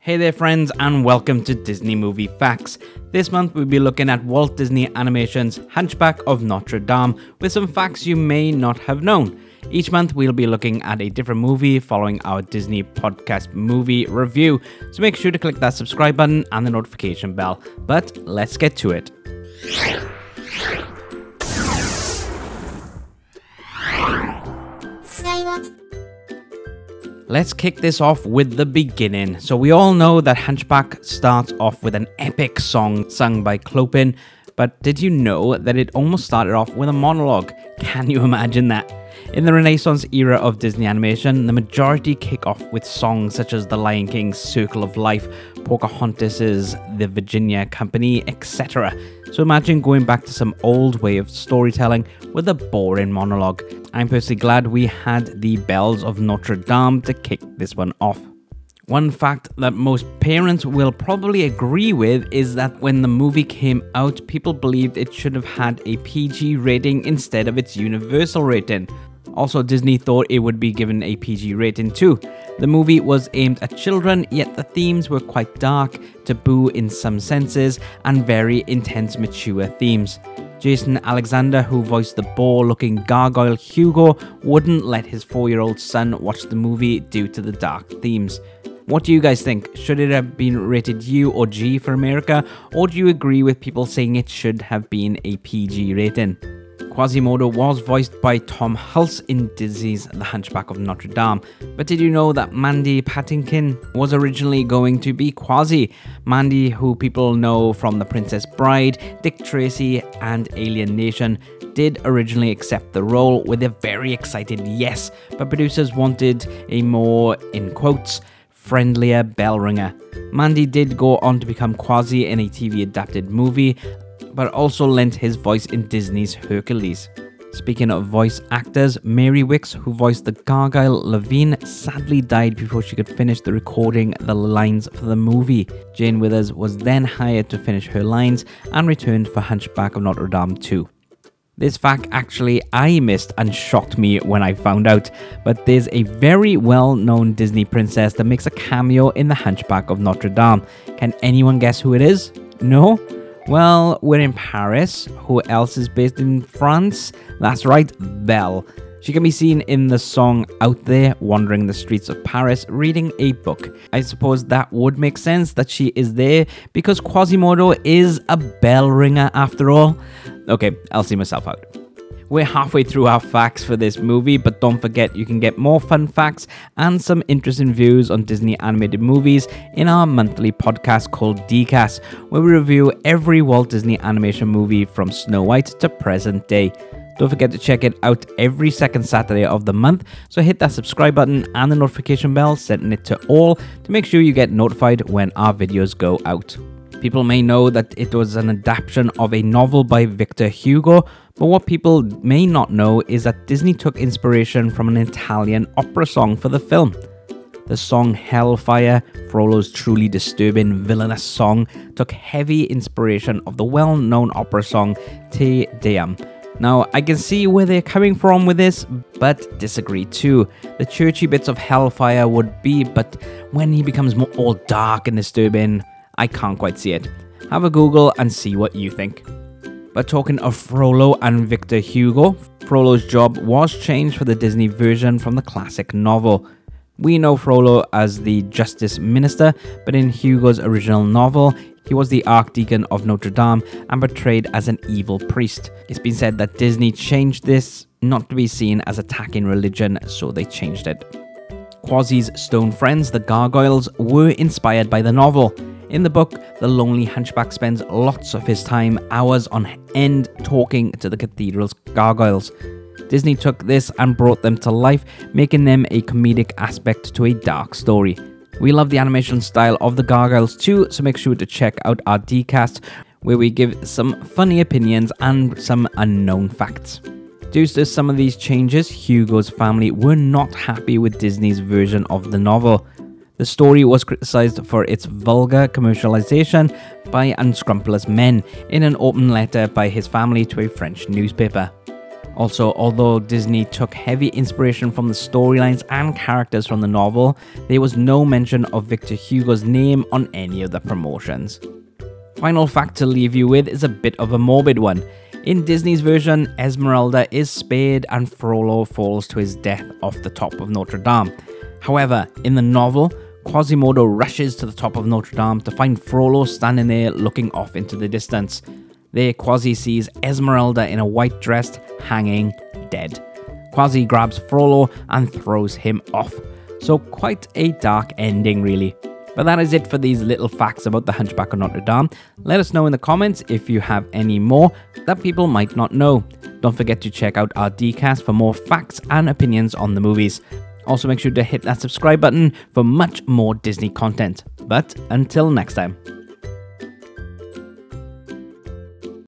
Hey there friends, and welcome to Disney Movie Facts. This month we'll be looking at Walt Disney Animation's Hunchback of Notre Dame with some facts you may not have known. Each month we'll be looking at a different movie following our Disney podcast movie review, so make sure to click that subscribe button and the notification bell. But let's get to it. Let's kick this off with the beginning. So we all know that Hunchback starts off with an epic song sung by Clopin, but did you know that it almost started off with a monologue? Can you imagine that? In the Renaissance era of Disney animation, the majority kick off with songs such as The Lion King's Circle of Life, Pocahontas's The Virginia Company, etc. So imagine going back to some old way of storytelling with a boring monologue. I'm personally glad we had the Bells of Notre Dame to kick this one off. One fact that most parents will probably agree with is that when the movie came out, people believed it should have had a PG rating instead of its universal rating. Also, Disney thought it would be given a PG rating too. The movie was aimed at children, yet the themes were quite dark, taboo in some senses, and very intense mature themes. Jason Alexander, who voiced the boar-looking gargoyle Hugo, wouldn't let his 4-year-old son watch the movie due to the dark themes. What do you guys think? Should it have been rated U or G for America, or do you agree with people saying it should have been a PG rating? Quasimodo was voiced by Tom Hulce in Disney's The Hunchback of Notre Dame, but did you know that Mandy Patinkin was originally going to be Quasi? Mandy, who people know from The Princess Bride, Dick Tracy, and Alien Nation, did originally accept the role with a very excited yes, but producers wanted a more, in quotes, friendlier bell ringer. Mandy did go on to become Quasi in a TV adapted movie, but also lent his voice in Disney's Hercules. Speaking of voice actors, Mary Wicks, who voiced the gargoyle Levine, sadly died before she could finish the recording the lines for the movie. Jane Withers was then hired to finish her lines and returned for Hunchback of Notre Dame 2. This fact actually I missed and shocked me when I found out, but there's a very well-known Disney princess that makes a cameo in the Hunchback of Notre Dame. Can anyone guess who it is? No? Well, we're in Paris. Who else is based in France? That's right, Belle. She can be seen in the song Out There, wandering the streets of Paris, reading a book. I suppose that would make sense that she is there because Quasimodo is a bell ringer after all. Okay, I'll see myself out. We're halfway through our facts for this movie, but don't forget you can get more fun facts and some interesting views on Disney animated movies in our monthly podcast called DCast, where we review every Walt Disney animation movie from Snow White to present day. Don't forget to check it out every second Saturday of the month, so hit that subscribe button and the notification bell, setting it to all to make sure you get notified when our videos go out. People may know that it was an adaptation of a novel by Victor Hugo, but what people may not know is that Disney took inspiration from an Italian opera song for the film. The song Hellfire, Frollo's truly disturbing villainous song, took heavy inspiration of the well-known opera song Te Deum. Now, I can see where they're coming from with this, but disagree too. The churchy bits of Hellfire would be, but when he becomes more all dark and disturbing, I can't quite see it. Have a Google and see what you think. But talking of Frollo and Victor Hugo, Frollo's job was changed for the Disney version from the classic novel. We know Frollo as the Justice Minister, but in Hugo's original novel, he was the Archdeacon of Notre Dame and portrayed as an evil priest. It's been said that Disney changed this not to be seen as attacking religion, so they changed it. Quasi's stone friends, the gargoyles, were inspired by the novel. In the book, the lonely hunchback spends lots of his time, hours on end, talking to the cathedral's gargoyles. Disney took this and brought them to life, making them a comedic aspect to a dark story. We love the animation style of the gargoyles too, so make sure to check out our DCast, where we give some funny opinions and some unknown facts. Due to some of these changes, Hugo's family were not happy with Disney's version of the novel. The story was criticized for its vulgar commercialization by unscrupulous men in an open letter by his family to a French newspaper. Also, although Disney took heavy inspiration from the storylines and characters from the novel, there was no mention of Victor Hugo's name on any of the promotions. Final fact to leave you with is a bit of a morbid one. In Disney's version, Esmeralda is spared and Frollo falls to his death off the top of Notre Dame. However, in the novel, Quasimodo rushes to the top of Notre Dame to find Frollo standing there looking off into the distance. There, Quasi sees Esmeralda in a white dress hanging dead. Quasi grabs Frollo and throws him off. So quite a dark ending, really. But that is it for these little facts about the Hunchback of Notre Dame. Let us know in the comments if you have any more that people might not know. Don't forget to check out our Dcast for more facts and opinions on the movies. Also make sure to hit that subscribe button for much more Disney content. But until next time.